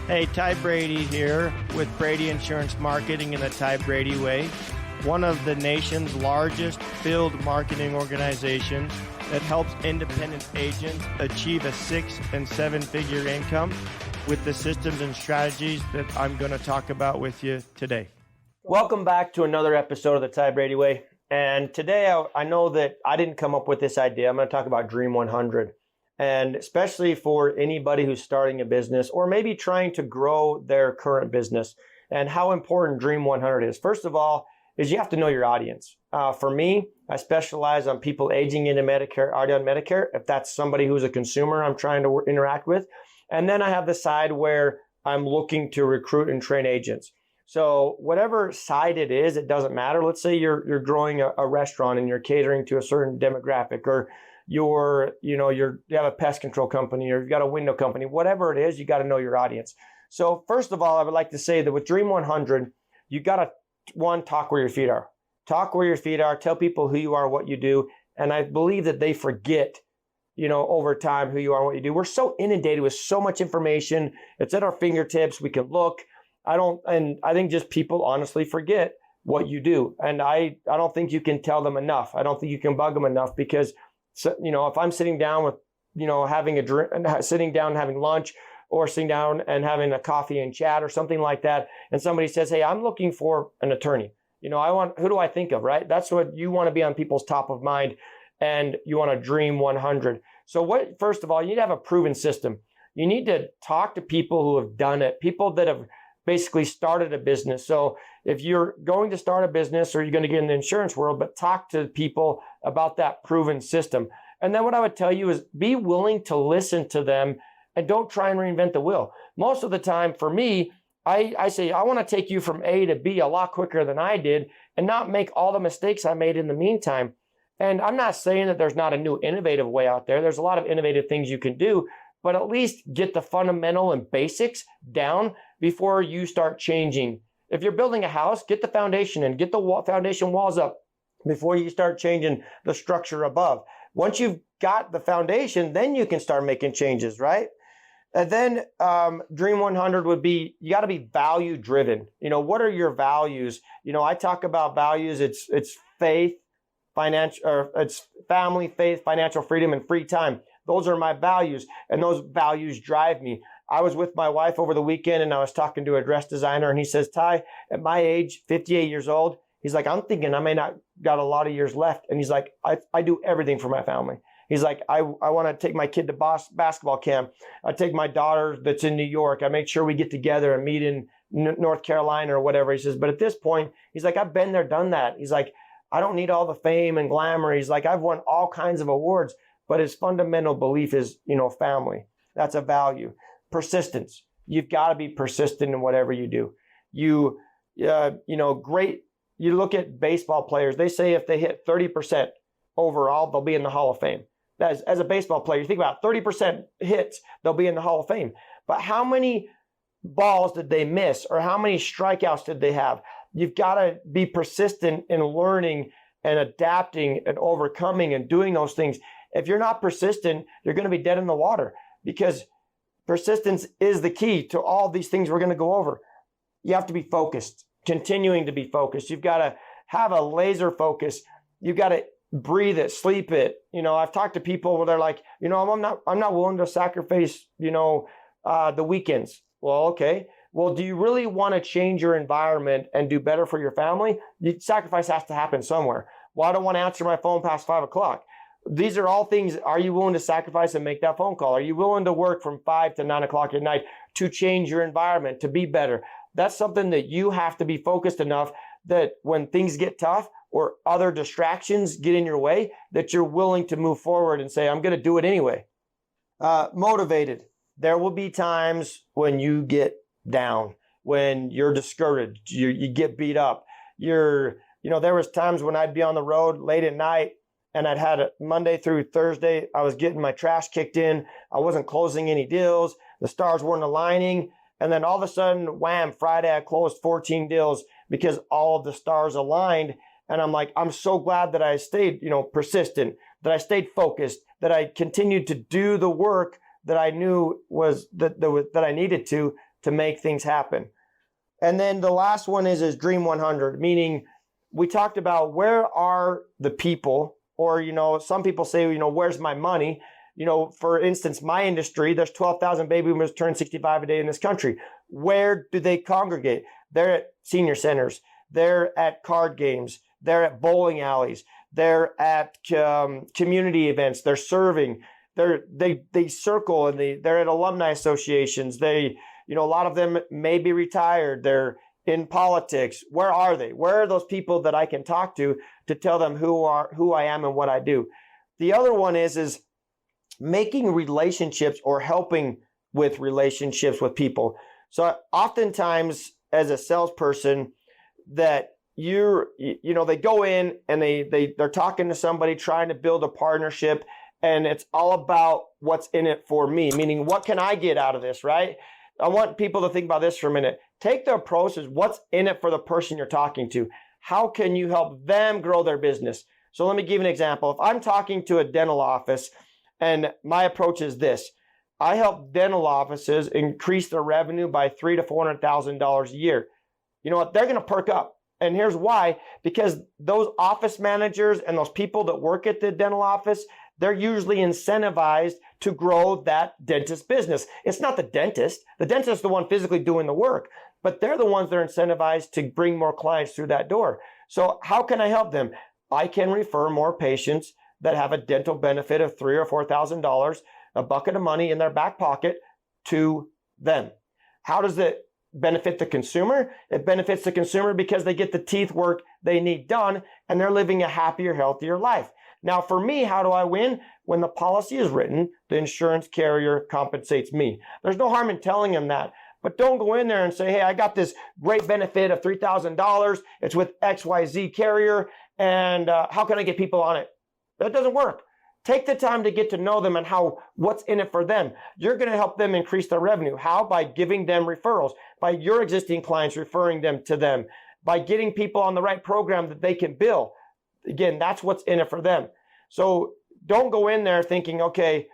Hey, Ty Brady here with Brady Insurance Marketing in the Ty Brady Way, one of the nation's largest field marketing organizations that helps independent agents achieve a 6- and 7-figure income with the systems and strategies that I'm going to talk about with you today. Welcome back to another episode of the Ty Brady Way. And today I know that I didn't come up with this idea. I'm going to talk about Dream 100. And especially for anybody who's starting a business or maybe trying to grow their current business, and how important Dream 100 is. First of all, is you have to know your audience. For me, I specialize on people aging into Medicare, already on Medicare, if that's somebody who's a consumer I'm trying to interact with. And then I have the side where I'm looking to recruit and train agents. So whatever side it is, it doesn't matter. Let's say you're growing a restaurant and you're catering to a certain demographic, or you have a pest control company, or you've got a window company, whatever it is, you got to know your audience. So first of all, I would like to say that with Dream 100, you got to, talk where your feet are. Talk where your feet are, tell people who you are, what you do. And I believe that they forget, over time who you are and what you do. We're so inundated with so much information. It's at our fingertips. We can look. I think just people honestly forget what you do. And I don't think you can tell them enough. I don't think you can bug them enough, because if I'm sitting down with, having a drink, sitting down and having lunch, or sitting down and having a coffee and chat or something like that, and somebody says, "Hey, I'm looking for an attorney. Who do I think of?" Right? That's what you want to be on people's top of mind, and you want to Dream 100. So first of all, you need to have a proven system. You need to talk to people who have done it, people that have basically started a business. So if you're going to start a business, or you're going to get in the insurance world, but talk to people about that proven system. And then what I would tell you is be willing to listen to them, and don't try and reinvent the wheel. Most of the time for me, I say, I want to take you from A to B a lot quicker than I did, and not make all the mistakes I made in the meantime. And I'm not saying that there's not a new innovative way out there. There's a lot of innovative things you can do, but at least get the fundamental and basics down before you start changing. If you're building a house, get the foundation and get the foundation walls up before you start changing the structure above. Once you've got the foundation, then you can start making changes, right? And then Dream 100 would be, you got to be value driven. What are your values? I talk about values. It's faith, it's family, faith, financial freedom, and free time. Those are my values, and those values drive me. I was with my wife over the weekend, and I was talking to a dress designer, and he says, "Ty, at my age, 58 years old, he's like, I'm thinking I may not got a lot of years left." And he's like, I do everything for my family. He's like, I want to take my kid to basketball camp. I take my daughter that's in New York. I make sure we get together and meet in North Carolina or whatever. He says, but at this point, he's like, I've been there, done that. He's like, I don't need all the fame and glamour. He's like, I've won all kinds of awards, but his fundamental belief is, family. That's a value. Persistence. You've got to be persistent in whatever you do. You look at baseball players. They say if they hit 30% overall, they'll be in the Hall of Fame. As a baseball player, you think about 30% hits, they'll be in the Hall of Fame. But how many balls did they miss, or how many strikeouts did they have? You've got to be persistent in learning and adapting and overcoming and doing those things. If you're not persistent, you're going to be dead in the water, because persistence is the key to all these things we're going to go over. You have to be focused, continuing to be focused. You've got to have a laser focus. You've got to breathe it, sleep it. I've talked to people where they're like, I'm not willing to sacrifice, the weekends. Well, okay. Well, do you really want to change your environment and do better for your family? The sacrifice has to happen somewhere. Well, I don't want to answer my phone past 5 o'clock. These are all things. Are you willing to sacrifice and make that phone call? Are you willing to work from 5 to 9 o'clock at night to change your environment, to be better? That's something that you have to be focused enough that when things get tough or other distractions get in your way, that you're willing to move forward and say, I'm going to do it anyway. Motivated. There will be times when you get down, when you're discouraged, you get beat up. There was times when I'd be on the road late at night, and I'd had it Monday through Thursday. I was getting my trash kicked in. I wasn't closing any deals. The stars weren't aligning. And then all of a sudden, wham, Friday, I closed 14 deals because all of the stars aligned. And I'm like, I'm so glad that I stayed, persistent, that I stayed focused, that I continued to do the work that I knew was that I needed to to make things happen. And then the last one is Dream 100, meaning we talked about where are the people, or, some people say, where's my money? For instance, my industry, there's 12,000 baby boomers turn 65 a day in this country. Where do they congregate? They're at senior centers. They're at card games. They're at bowling alleys. They're at community events. They're serving. They circle, and they're at alumni associations. A lot of them may be retired. They're in politics. Where are they? Where are those people that I can talk to tell them who I am and what I do? The other one is making relationships or helping with relationships with people. So oftentimes as a salesperson, that they go in and they're talking to somebody, trying to build a partnership, and it's all about what's in it for me, meaning what can I get out of this, right? I want people to think about this for a minute. Take the approach as what's in it for the person you're talking to. How can you help them grow their business? So let me give you an example. If I'm talking to a dental office, and my approach is this: I help dental offices increase their revenue by $300,000 to $400,000 a year. You know what? They're going to perk up. And here's why: because those office managers and those people that work at the dental office, they're usually incentivized to grow that dentist business. It's not the dentist. The dentist is the one physically doing the work, but they're the ones that are incentivized to bring more clients through that door. So how can I help them? I can refer more patients that have a dental benefit of $3,000 or $4,000, a bucket of money in their back pocket, to them. How does it benefit the consumer? It benefits the consumer because they get the teeth work they need done, and they're living a happier, healthier life. Now, for me, how do I win? When the policy is written, the insurance carrier compensates me. There's no harm in telling them that. But don't go in there and say, hey, I got this great benefit of $3,000. It's with XYZ carrier, and how can I get people on it? That doesn't work. Take the time to get to know them and what's in it for them. You're going to help them increase their revenue. How? By giving them referrals, by your existing clients referring them to them, by getting people on the right program that they can bill. Again, that's what's in it for them. So don't go in there thinking, okay,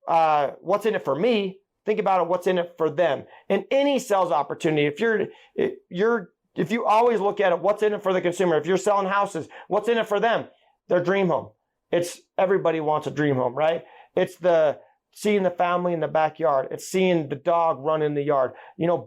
what's in it for me? Think about it, what's in it for them. In any sales opportunity, if you always look at it, what's in it for the consumer? If you're selling houses, what's in it for them? Their dream home. Everybody wants a dream home, right? It's seeing the family in the backyard. It's seeing the dog run in the yard.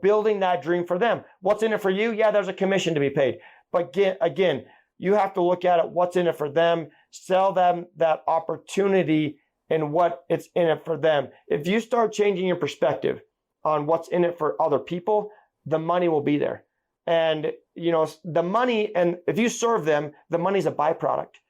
Building that dream for them. What's in it for you? Yeah, there's a commission to be paid. But again, you have to look at it, what's in it for them, sell them that opportunity and what it's in it for them. If you start changing your perspective on what's in it for other people, the money will be there. And, the money, and if you serve them, the money's a byproduct.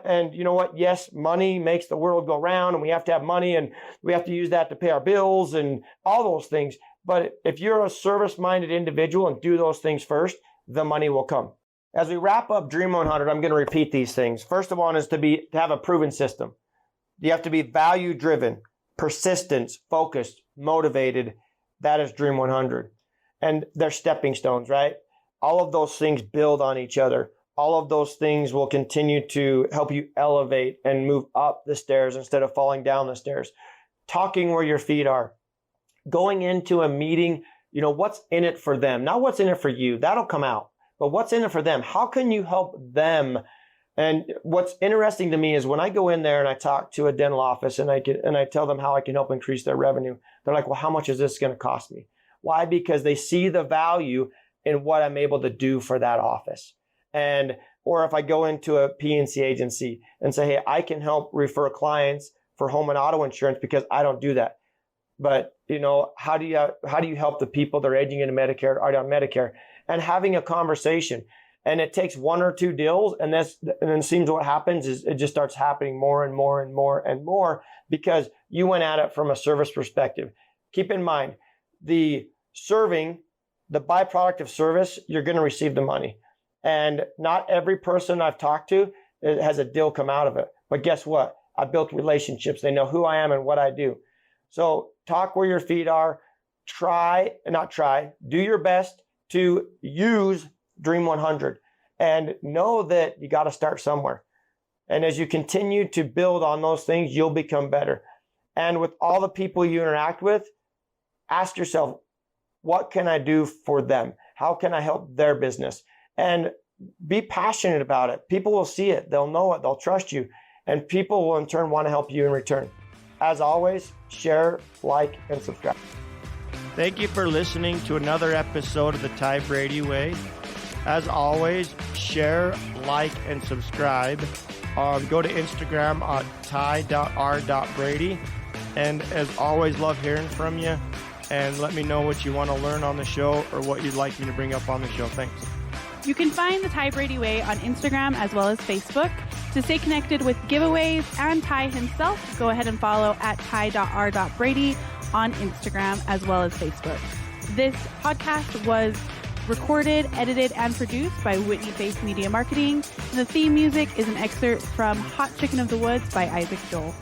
And you know what? Yes, money makes the world go round, and we have to have money, and we have to use that to pay our bills and all those things. But if you're a service-minded individual and do those things first, the money will come. As we wrap up Dream 100, I'm going to repeat these things. First of all is to have a proven system. You have to be value-driven, persistent, focused, motivated. That is Dream 100. And they're stepping stones, right? All of those things build on each other. All of those things will continue to help you elevate and move up the stairs instead of falling down the stairs. Talking where your feet are. Going into a meeting, what's in it for them? Not what's in it for you. That'll come out. But what's in it for them? How can you help them? And what's interesting to me is when I go in there and I talk to a dental office and I tell them how I can help increase their revenue, they're like, well, how much is this going to cost me? Why? Because they see the value in what I'm able to do for that office. Or if I go into a P&C agency and say, hey, I can help refer clients for home and auto insurance because I don't do that. But, how do you help the people that are aging into Medicare, are on Medicare? And having a conversation. And it takes one or two deals, and then it seems what happens is it just starts happening more and more and more and more because you went at it from a service perspective. Keep in mind, the byproduct of service, you're going to receive the money. And not every person I've talked to has a deal come out of it. But guess what? I built relationships. They know who I am and what I do. So talk where your feet are. Do your best to use Dream 100 and know that you got to start somewhere. And as you continue to build on those things, you'll become better. And with all the people you interact with, ask yourself, what can I do for them? How can I help their business? And be passionate about it. People will see it. They'll know it. They'll trust you. And people will in turn want to help you in return. As always, share, like, and subscribe. Thank you for listening to another episode of the Ty Brady Way. As always, share, like, and subscribe. Go to Instagram at ty.r.brady. And as always, love hearing from you. And let me know what you want to learn on the show or what you'd like me to bring up on the show. Thanks. You can find the Ty Brady Way on Instagram as well as Facebook. To stay connected with giveaways and Ty himself, go ahead and follow at ty.r.brady on Instagram as well as Facebook. This podcast was recorded, edited, and produced by Whitney Face Media Marketing. And the theme music is an excerpt from Hot Chicken of the Woods by Isaac Joel.